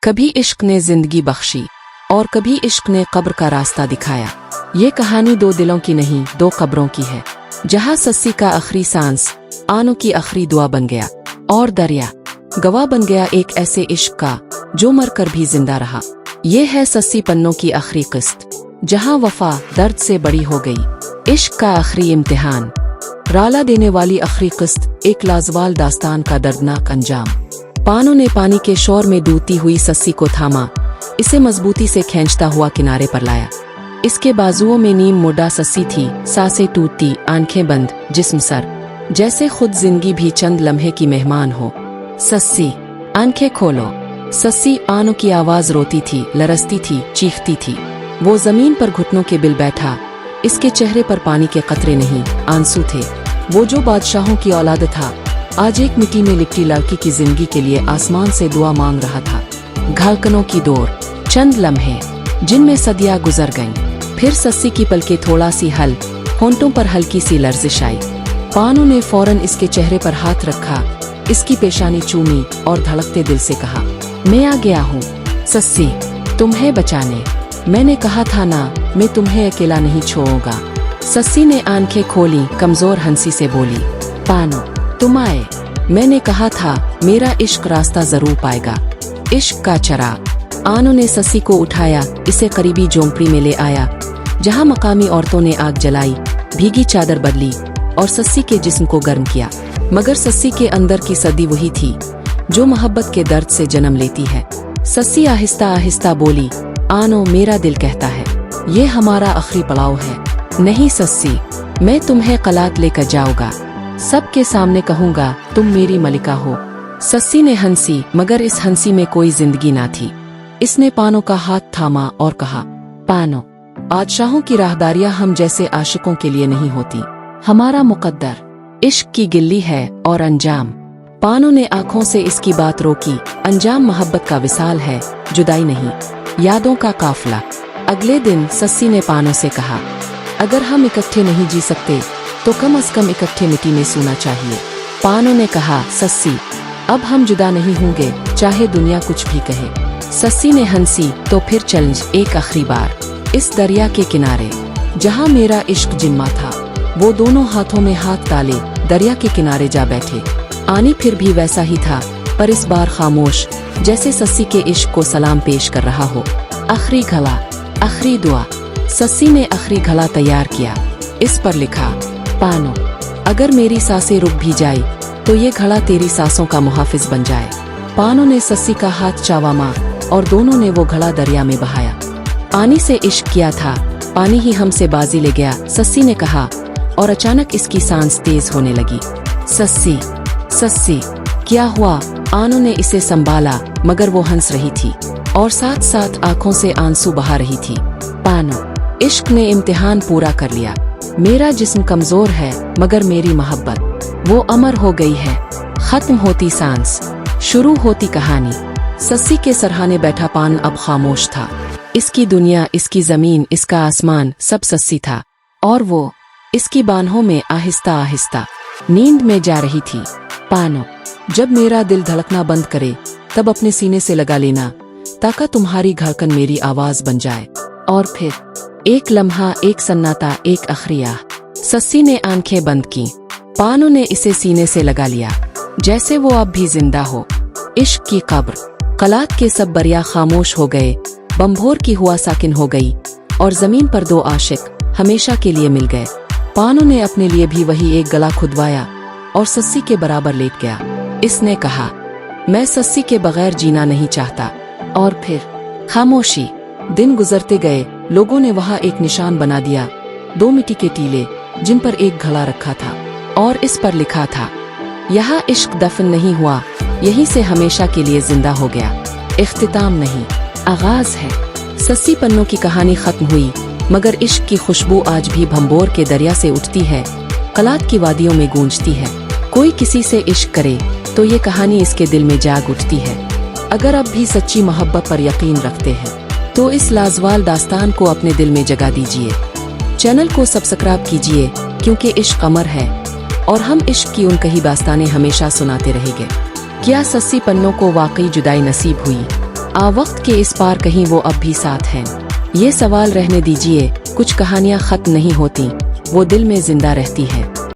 कभी इश्क ने जिंदगी बख्शी और कभी इश्क ने कब्र का रास्ता दिखाया। ये कहानी दो दिलों की नहीं, दो कब्रों की है, जहाँ सस्सी का आखिरी सांस आनो की आखिरी दुआ बन गया और दरिया गवाह बन गया एक ऐसे इश्क का जो मर कर भी जिंदा रहा। ये है सस्सी पन्नों की आखिरी किस्त, जहाँ वफा दर्द से बड़ी हो गई। इश्क का आखिरी इम्तिहान, राला देने वाली आखिरी किस्त, एक लाजवाल दास्तान का दर्दनाक अंजाम। पानों ने पानी के शोर में डूबती हुई सस्सी को थामा, इसे मजबूती से खींचता हुआ किनारे पर लाया। इसके बाजुओं में नीम मुड्डा सस्सी थी, सांसें टूटती, आंखें बंद, जिस्म सर, जैसे खुद जिंदगी भी चंद लम्हे की मेहमान हो। सस्सी, आंखें खोलो। सस्सी आनों की आवाज रोती थी, लरसती थी, चीखती थी। वो जमीन पर घुटनों के बिल बैठा, इसके चेहरे पर पानी के कतरे नहीं, आंसू थे। वो जो बादशाहों की औलाद था, आज एक मिट्टी में लिपटी लड़की की जिंदगी के लिए आसमान से दुआ मांग रहा था। घालकनों की दौड़, चंद लम्हे जिनमें सदियां गुजर गईं। फिर सस्सी की पलकें थोड़ा सी हल, होंठों पर हल्की सी लर्जिश आई। पानों ने फौरन इसके चेहरे पर हाथ रखा, इसकी पेशानी चूमी और धड़कते दिल से कहा, मैं आ गया हूँ सस्सी, तुम्हें बचाने। मैंने कहा था ना, मैं तुम्हें अकेला नहीं छोड़ूंगा। सस्सी ने आंखें खोली, कमजोर हंसी से बोली, पानो तुम आए। मैंने कहा था मेरा इश्क रास्ता जरूर पाएगा। इश्क का चराग। आनों ने सस्सी को उठाया, इसे करीबी झोंपड़ी में ले आया, जहां मकामी औरतों ने आग जलाई, भीगी चादर बदली और सस्सी के जिस्म को गर्म किया। मगर सस्सी के अंदर की सदी वही थी जो मोहब्बत के दर्द से जन्म लेती है। सस्सी आहिस्ता आहिस्ता बोली, आनो मेरा दिल कहता है ये हमारा आखिरी पड़ाव है। नहीं सस्सी, मैं तुम्हें कलात लेकर जाऊंगा, सबके सामने कहूंगा तुम मेरी मलिका हो। सस्सी ने हंसी, मगर इस हंसी में कोई जिंदगी ना थी। इसने पानो का हाथ थामा और कहा, पानो, बादशाहों की राहदारियां हम जैसे आशिकों के लिए नहीं होती। हमारा मुकद्दर इश्क की गिल्ली है और अंजाम। पानो ने आंखों से इसकी बात रोकी, अंजाम मोहब्बत का विसाल है, जुदाई नहीं, यादों का काफिला। अगले दिन सस्सी ने पानो से कहा, अगर हम इकट्ठे नहीं जी सकते तो कम से कम इकट्ठे मिट्टी में सोना चाहिए। पानो ने कहा, सस्सी, अब हम जुदा नहीं होंगे, चाहे दुनिया कुछ भी कहे। सस्सी ने हंसी, तो फिर चैलेंज, एक आखिरी बार इस दरिया के किनारे जहां मेरा इश्क जिम्मा था। वो दोनों हाथों में हाथ डाले दरिया के किनारे जा बैठे। आनी फिर भी वैसा ही था, पर इस बार खामोश, जैसे सस्सी के इश्क को सलाम पेश कर रहा हो। आखिरी घड़ा, आखिरी दुआ। सस्सी ने आखिरी घड़ा तैयार किया, इस पर लिखा, पानो, अगर मेरी सांसें रुक भी जाए तो ये घड़ा तेरी सांसों का मुहाफिज बन जाए। पानो ने सस्सी का हाथ चावामा और दोनों ने वो घड़ा दरिया में बहाया। आनी से इश्क किया था, पानी ही हमसे बाजी ले गया, सस्सी ने कहा, और अचानक इसकी सांस तेज होने लगी। सस्सी, सस्सी, क्या हुआ? आनो ने इसे संभाला, मगर वो हंस रही थी और साथ साथ आंखों से आंसू बहा रही थी। पानो, इश्क ने इम्तिहान पूरा कर लिया। मेरा जिस्म कमजोर है, मगर मेरी मोहब्बत वो अमर हो गई है। खत्म होती सांस, शुरू होती कहानी। सस्सी के सरहाने बैठा पान अब खामोश था। इसकी दुनिया, इसकी जमीन, इसका आसमान, सब सस्सी था, और वो इसकी बाहों में आहिस्ता आहिस्ता नींद में जा रही थी। पानो, जब मेरा दिल धड़कना बंद करे तब अपने सीने से लगा लेना, ताकि तुम्हारी धड़कन मेरी आवाज बन जाए। और फिर एक लम्हा, एक सन्नाटा, एक आखिरी आह। सस्सी ने आंखें बंद की। पानो ने इसे सीने से लगा लिया, जैसे वो अब भी जिंदा हो। इश्क की कब्र, कलात के सब बरिया खामोश हो गए, बम्भोर की हुआ साकिन हो गई, और जमीन पर दो आशिक हमेशा के लिए मिल गए। पानो ने अपने लिए भी वही एक गला खुदवाया और सस्सी के बराबर लेट गया। इसने कहा, मैं सस्सी के बगैर जीना नहीं चाहता। और फिर खामोशी। दिन गुजरते गए, लोगों ने वहां एक निशान बना दिया, दो मिट्टी के टीले जिन पर एक घड़ा रखा था, और इस पर लिखा था, यहाँ इश्क दफन नहीं हुआ, यहीं से हमेशा के लिए जिंदा हो गया। इख्तिताम नहीं, आगाज है। सस्सी पन्नों की कहानी खत्म हुई, मगर इश्क की खुशबू आज भी भंबोर के दरिया से उठती है, कलात की वादियों में गूंजती है। कोई किसी से इश्क करे तो ये कहानी इसके दिल में जाग उठती है। अगर अब भी सच्ची मोहब्बत पर यकीन रखते हैं तो इस लाजवाल दास्तान को अपने दिल में जगा दीजिए। चैनल को सब्सक्राइब कीजिए, क्योंकि इश्क अमर है और हम इश्क की उन कही दास्तानें हमेशा सुनाते रहेंगे। क्या सस्सी पन्नों को वाकई जुदाई नसीब हुई? وقت کے اس پار کہیں وہ اب بھی ساتھ ہیں؟ یہ سوال رہنے دیجئے، کچھ کہانیاں ختم نہیں ہوتی، وہ دل میں زندہ رہتی ہے۔